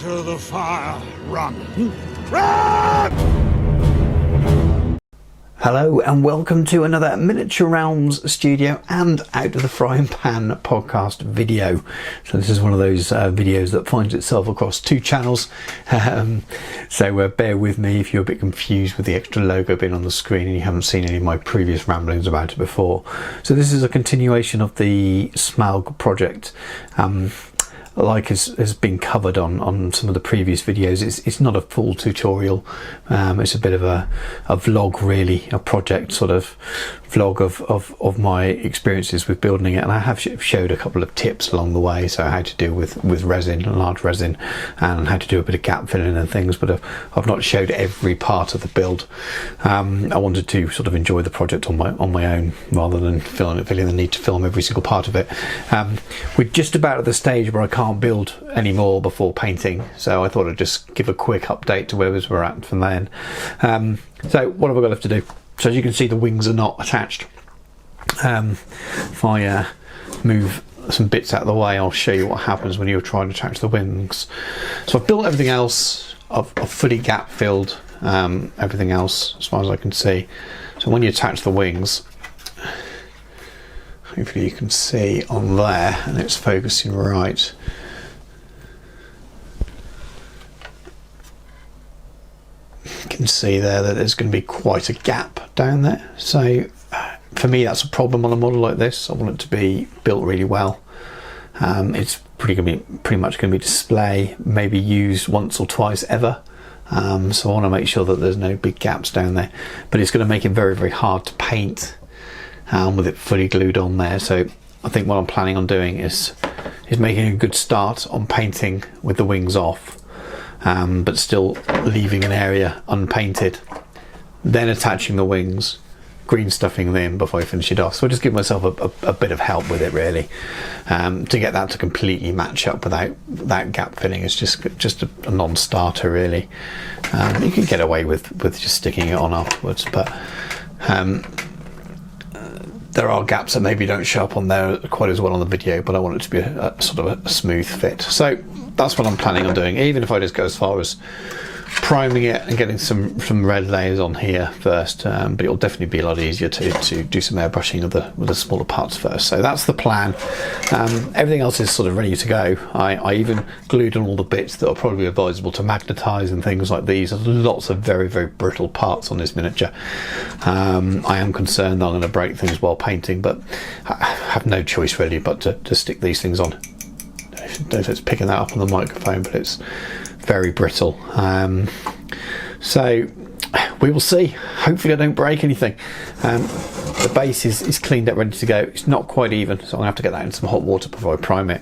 Into the fire. Run. Run! Hello and welcome to another Miniature Realms Studio and Out of the Frying Pan podcast video. So this is one of those videos that finds itself across two channels. So bear with me if you're a bit confused with the extra logo being on the screen and you haven't seen any of my previous ramblings about it before. So this is a continuation of the Smaug project. Like has been covered on some of the previous videos. It's not a full tutorial, it's a bit of a vlog, really, a project sort of vlog of my experiences with building it, and I have showed a couple of tips along the way, so how to deal with resin, large resin, and how to do a bit of gap filling and things, but I've not showed every part of the build. I wanted to sort of enjoy the project on my own rather than feeling the need to film every single part of it. We're just about at the stage where I can't build anymore before painting, so I thought I'd just give a quick update to where we're at from then. So what have I got left to do? So as you can see, the wings are not attached. If I move some bits out of the way, I'll show you what happens when you try to attach the wings. So I've built everything else. I've fully gap filled everything else as far as I can see. So when you attach the wings, hopefully you can see on there, and it's focusing right. You can see there that there's going to be quite a gap down there. So for me, that's a problem on a model like this. I want it to be built really well. It's pretty much going to be display, maybe used once or twice ever. So I want to make sure that there's no big gaps down there. But it's going to make it very, very hard to paint with it fully glued on there. So I think what I'm planning on doing is making a good start on painting with the wings off, but still leaving an area unpainted, then attaching the wings, green stuffing them before I finish it off. So I just give myself a bit of help with it, really, to get that to completely match up without gap filling. It's just a non-starter, really. You can get away with just sticking it on afterwards, but there are gaps that maybe don't show up on there quite as well on the video, but I want it to be a sort of a smooth fit. So that's what I'm planning on doing, even if I just go as far as priming it and getting some red layers on here first, but it'll definitely be a lot easier to do some airbrushing of the smaller parts first. So that's the plan. Everything else is sort of ready to go. I even glued on all the bits that are probably advisable to magnetize and things like these. There's lots of very, very brittle parts on this miniature. I am concerned that I'm going to break things while painting, but I have no choice really but to stick these things on. I don't know if it's picking that up on the microphone, but it's very brittle. So we will see. Hopefully I don't break anything. The base is cleaned up, ready to go. It's not quite even, so I'm gonna have to get that in some hot water before I prime it,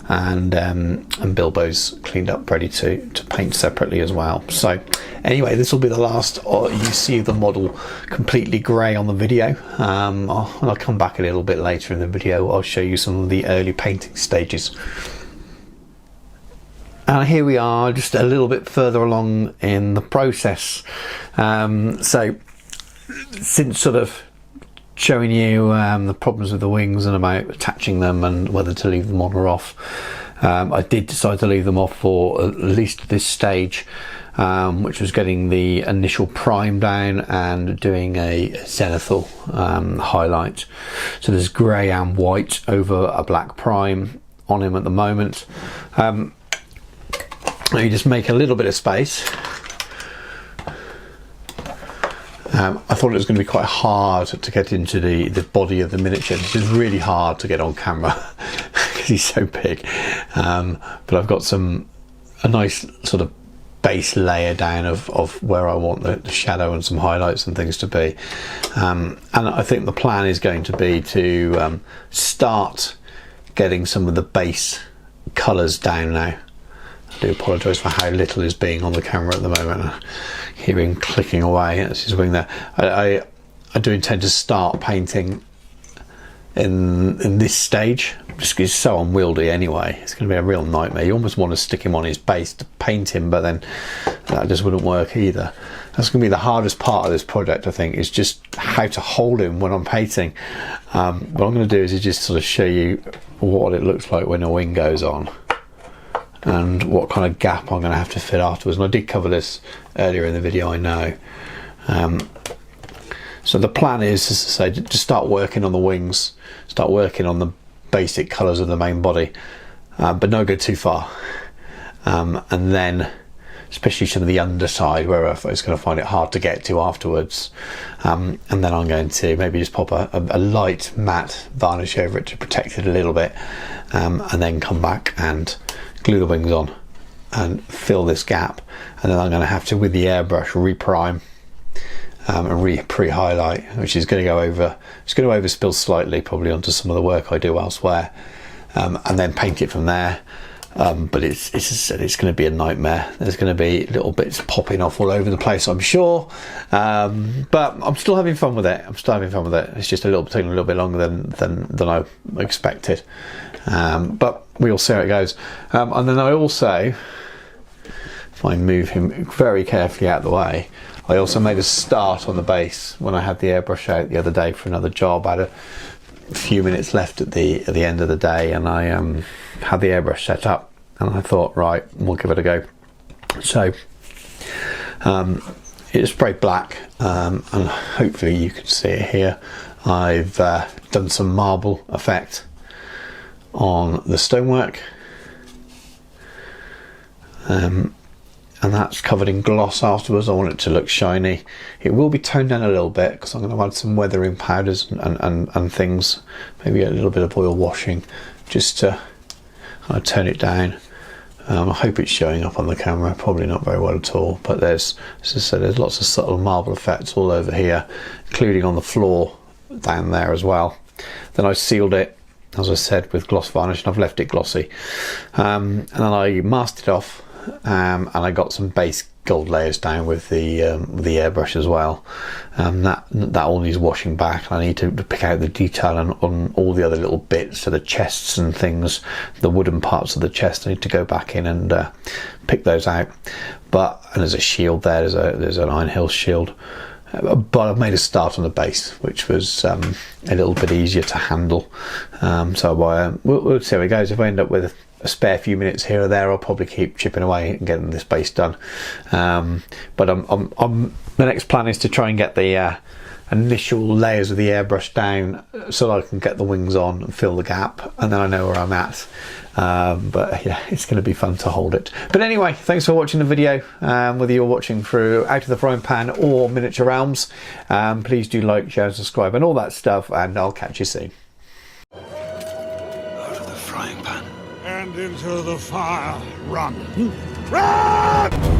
and Bilbo's cleaned up, ready to paint separately as well. So anyway, this will be the last you see the model completely grey on the video. I'll come back a little bit later in the video. I'll show you some of the early painting stages. And here we are, just a little bit further along in the process. So since sort of showing you the problems with the wings and about attaching them and whether to leave them on or off, I did decide to leave them off for at least this stage, which was getting the initial prime down and doing a zenithal highlight. So there's grey and white over a black prime on him at the moment. You just make a little bit of space. I thought it was going to be quite hard to get into the body of the miniature. This is really hard to get on camera because he's so big. But I've got a nice sort of base layer down of where I want the shadow and some highlights and things to be. And I think the plan is going to be to start getting some of the base colours down now. I do apologise for how little is being on the camera at the moment. I hear him clicking away. That's his wing there. I do intend to start painting in this stage, just 'cause it's so unwieldy anyway. It's going to be a real nightmare. You almost want to stick him on his base to paint him, but then that just wouldn't work either. That's going to be the hardest part of this project, I think, is just how to hold him when I'm painting. What I'm going to do is just sort of show you what it looks like when a wing goes on. and what kind of gap I'm going to have to fill afterwards. And I did cover this earlier in the video, I know. So the plan is, as I say, to start working on the wings, start working on the basic colours of the main body, but not go too far. And then, especially some of the underside where I was going to find it hard to get to afterwards. And then I'm going to maybe just pop a light matte varnish over it to protect it a little bit, and then come back and glue the wings on and fill this gap. And then I'm going to have to, with the airbrush, reprime and pre-highlight, which is going to go over, it's going to overspill slightly probably onto some of the work I do elsewhere, and then paint it from there. But it's going to be a nightmare. There's going to be little bits popping off all over the place, I'm sure, but I'm still having fun with it. It's just taking a little bit longer than I expected, but we'll see how it goes. And then I also, if I move him very carefully out of the way, I also made a start on the base when I had the airbrush out the other day for another job. I had a few minutes left at the end of the day, and I had the airbrush set up, and I thought, right, we'll give it a go. So it's sprayed black, and hopefully you can see it here. I've done some marble effect on the stonework, and that's covered in gloss afterwards. I want it to look shiny. It will be toned down a little bit because I'm going to add some weathering powders and things, maybe a little bit of oil washing, just to kind of tone it down. I hope it's showing up on the camera, probably not very well at all, but there's, as I said, there's lots of subtle marble effects all over here, including on the floor down there as well. Then I sealed it, as I said, with gloss varnish, and I've left it glossy, and then I masked it off, and I got some base gold layers down with the airbrush as well. That all needs washing back. I need to pick out the detail on all the other little bits, so the chests and things, the wooden parts of the chest. I need to go back in and pick those out. And there's a shield there. There's an Iron Hill shield. But I've made a start on the base, which was a little bit easier to handle. So we'll see how it goes. If I end up with a spare few minutes here or there, I'll probably keep chipping away and getting this base done. But the next plan is to try and get the initial layers of the airbrush down so that I can get the wings on and fill the gap, and then I know where I'm at. But yeah, it's going to be fun to hold it. But anyway, thanks for watching the video. Whether you're watching through Out of the Frying Pan or Miniature Realms, please do like, share and subscribe and all that stuff, and I'll catch you soon. Out of the frying pan and into the fire. Run! Run!